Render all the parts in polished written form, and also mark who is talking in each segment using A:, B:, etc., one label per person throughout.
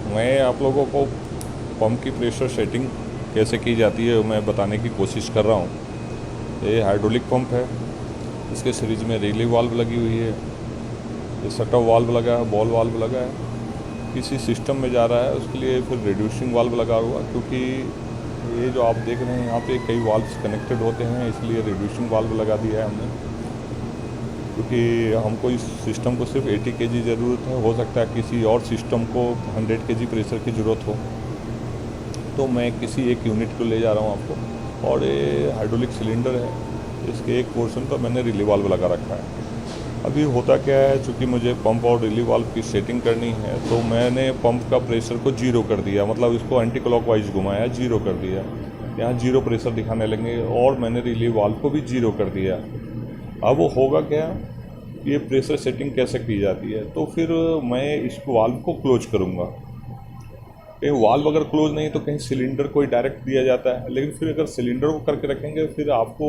A: मैं आप लोगों को पंप की प्रेशर सेटिंग कैसे की जाती है मैं बताने की कोशिश कर रहा हूँ। ये हाइड्रोलिक पंप है, इसके सीरीज में रिले वाल्व लगी हुई है, ये शटअप वाल्व लगा है, बॉल वाल्व लगा है। किसी सिस्टम में जा रहा है उसके लिए फिर रिड्यूसिंग वाल्व लगा हुआ, क्योंकि ये जो आप देख रहे हैं यहाँ पे कई वाल्व्स कनेक्टेड होते हैं, इसलिए रिड्यूसिंग वाल्व लगा दिया है हमने। क्योंकि हमको इस सिस्टम को सिर्फ 80 kg ज़रूरत है, हो सकता है किसी और सिस्टम को 100 kg प्रेशर की ज़रूरत हो, तो मैं किसी एक यूनिट को ले जा रहा हूँ आपको। और ये हाइड्रोलिक सिलेंडर है, इसके एक पोर्शन पर मैंने रिले वाल्व लगा रखा है। अभी होता क्या है, चूँकि मुझे पंप और रिले वाल्व की सेटिंग करनी है, तो मैंने पंप का प्रेशर को जीरो कर दिया, मतलब इसको एंटी क्लॉकवाइज घुमाया, जीरो कर दिया। यहाँ जीरो प्रेशर दिखाने लगे, और मैंने रिले वाल्व को भी जीरो कर दिया। अब वो होगा क्या, ये प्रेशर सेटिंग कैसे की जाती है, तो फिर मैं इस वाल्व को क्लोज करूँगा। कहीं वाल्व अगर क्लोज नहीं तो कहीं सिलेंडर को डायरेक्ट दिया जाता है, लेकिन फिर अगर सिलेंडर को करके रखेंगे फिर आपको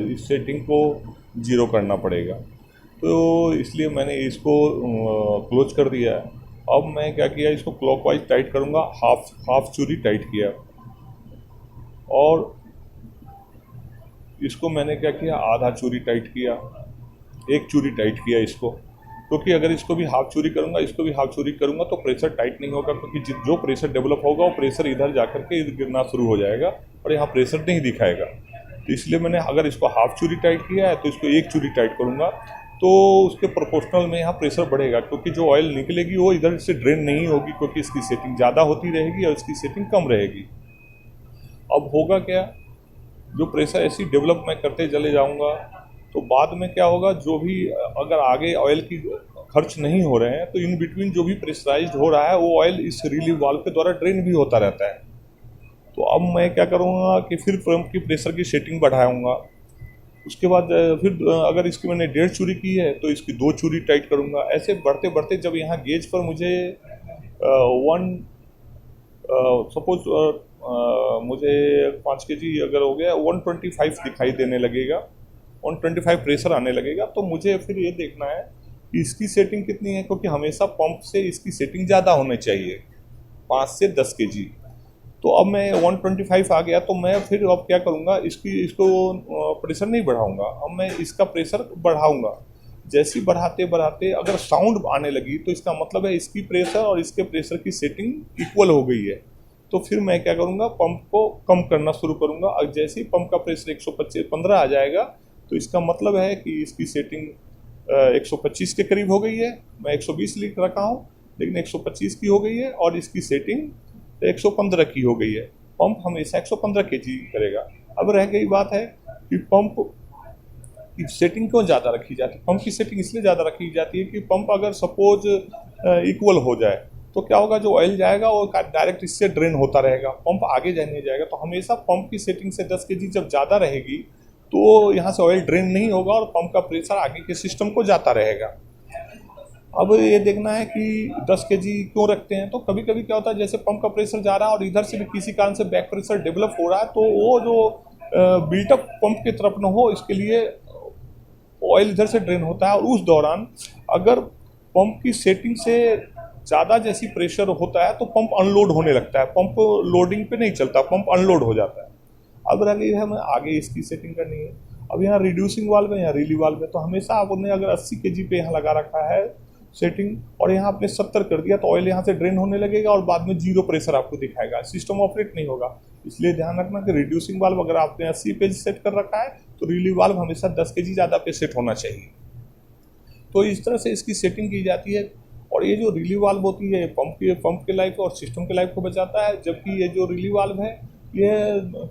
A: इस सेटिंग को जीरो करना पड़ेगा। तो इसलिए मैंने इसको क्लोज कर दिया है। अब मैं क्या किया, इसको क्लॉकवाइज टाइट करूँगा, हाफ चूरी टाइट किया, और इसको मैंने क्या किया, आधा चूरी टाइट किया, एक चूरी टाइट किया इसको। क्योंकि अगर इसको भी हाफ चूरी करूंगा, इसको भी हाफ चूरी करूंगा, तो प्रेशर टाइट नहीं होगा, क्योंकि जो प्रेशर डेवलप होगा वो प्रेशर इधर जाकर के गिरना शुरू हो जाएगा और यहाँ प्रेशर नहीं दिखाएगा। तो इसलिए मैंने अगर इसको हाफ चूरी टाइट किया है तो इसको एक चूरी टाइट करूंगा, तो उसके प्रोपोर्शनल में यहाँ प्रेशर बढ़ेगा, क्योंकि जो ऑयल निकलेगी वो इधर से ड्रेन नहीं होगी, क्योंकि इसकी सेटिंग ज़्यादा होती रहेगी और इसकी सेटिंग कम रहेगी। अब होगा क्या, जो प्रेशर ऐसी डेवलप मैं करते चले जाऊंगा, तो बाद में क्या होगा, जो भी अगर आगे ऑयल की खर्च नहीं हो रहे हैं, तो इन बिटवीन जो भी प्रेशराइज्ड हो रहा है वो ऑयल इस रिलीव वाल्व के द्वारा ड्रेन भी होता रहता है। तो अब मैं क्या करूँगा कि फिर पंप की प्रेशर की सेटिंग बढ़ाऊँगा। उसके बाद फिर अगर इसकी मैंने 1.5 चूरी की है तो इसकी 2 चूरी टाइट करूँगा। ऐसे बढ़ते बढ़ते जब यहाँ गेज पर मुझे वन सपोज मुझे 5 kg अगर हो गया, 125 दिखाई देने लगेगा, 125 प्रेशर आने लगेगा, तो मुझे फिर ये देखना है कि इसकी सेटिंग कितनी है, क्योंकि हमेशा पंप से इसकी सेटिंग ज़्यादा होनी चाहिए, 5 से 10 kg। तो अब मैं 125 आ गया, तो मैं फिर अब क्या करूँगा, इसको प्रेशर नहीं बढ़ाऊँगा, अब मैं इसका प्रेशर बढ़ाऊँगा। जैसे ही बढ़ाते बढ़ाते अगर साउंड आने लगी, तो इसका मतलब है इसकी प्रेशर और इसके प्रेशर की सेटिंग इक्वल हो गई है। तो फिर मैं क्या करूँगा, पंप को कम करना शुरू करूँगा, और जैसे ही पंप का प्रेशर 115 आ जाएगा, तो इसका मतलब है कि इसकी सेटिंग 125 के करीब हो गई है। मैं 120 लिख रखा हूँ, लेकिन 125 की हो गई है, और इसकी सेटिंग 115 की हो गई है। पंप हमेशा 115 kg करेगा। अब रह गई बात है कि पंप की सेटिंग क्यों ज़्यादा रखी जाती है। पंप की सेटिंग इसलिए ज़्यादा रखी जाती है कि पंप अगर सपोज इक्वल हो जाए, तो क्या होगा, जो ऑयल जाएगा वो डायरेक्ट इससे ड्रेन होता रहेगा, पंप आगे जाने जाएगा। तो हमेशा पंप की सेटिंग से 10 kg जब ज़्यादा रहेगी, तो यहाँ से ऑयल ड्रेन नहीं होगा और पंप का प्रेशर आगे के सिस्टम को जाता रहेगा। अब ये देखना है कि 10 kg क्यों रखते हैं। तो कभी कभी क्या होता है, जैसे पंप का प्रेशर जा रहा है और इधर से भी किसी कारण से बैक प्रेशर डेवलप हो रहा है, तो वो जो बिल्टअप पंप की तरफ न हो, इसके लिए ऑयल इधर से ड्रेन होता है। और उस दौरान अगर पंप की सेटिंग से ज़्यादा जैसी प्रेशर होता है, तो पंप अनलोड होने लगता है, पंप लोडिंग पे नहीं चलता, पंप अनलोड हो जाता है। अब रह गई है, मैं आगे इसकी सेटिंग करनी है। अब यहाँ रिड्यूसिंग वाल्व है, यहाँ रिली वाल्व है, तो हमेशा आपने अगर 80 kg पे यहाँ लगा रखा है सेटिंग, और यहाँ आपने 70 कर दिया, तो ऑयल यहाँ से ड्रेन होने लगेगा और बाद में जीरो प्रेशर आपको दिखाएगा, सिस्टम ऑपरेट नहीं होगा। इसलिए ध्यान रखना कि रिड्यूसिंग वाल्व अगर आपने 80 पे सेट कर रखा है, तो रिली वाल्व हमेशा 10 kg ज़्यादा पे सेट होना चाहिए। तो इस तरह से इसकी सेटिंग की जाती है। और ये जो रिली वाल्व होती है, पंप के लाइफ और सिस्टम के लाइफ को बचाता है। जबकि ये जो रिली वाल्व है, ये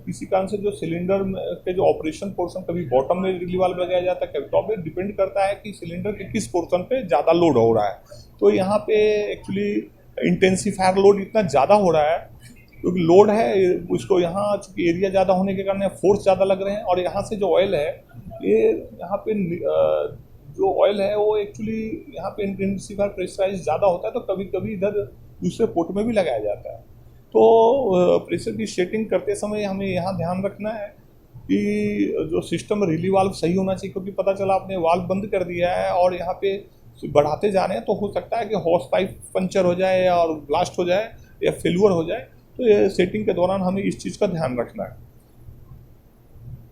A: किसी कारण से जो सिलेंडर के जो ऑपरेशन पोर्शन, कभी बॉटम में रिली वाल्व लगाया जाता है, कभी टॉप में, डिपेंड करता है कि सिलेंडर के किस पोर्शन पे ज़्यादा लोड हो रहा है। तो यहाँ पे एक्चुअली इंटेंसीफायर लोड इतना ज़्यादा हो रहा है, क्योंकि लोड है उसको, यहाँ चूँकि एरिया ज़्यादा होने के कारण फोर्स ज़्यादा लग रहे हैं, और यहाँ से जो ऑयल है, ये यहाँ पे जो ऑयल है वो एक्चुअली यहाँ पे इंटेंसिफायर प्रेशराइज ज़्यादा होता है, तो कभी कभी इधर दूसरे पोर्ट में भी लगाया जाता है। तो प्रेशर की सेटिंग करते समय हमें यहाँ ध्यान रखना है कि जो सिस्टम रिली वाल्व सही होना चाहिए, क्योंकि पता चला आपने वाल्व बंद कर दिया है और यहाँ पे बढ़ाते जा रहे हैं तो हो सकता है कि हॉस पाइप पंचर हो जाए और ब्लास्ट हो जाए या फेलुअर हो जाए। तो ये सेटिंग के दौरान हमें इस चीज़ का ध्यान रखना है।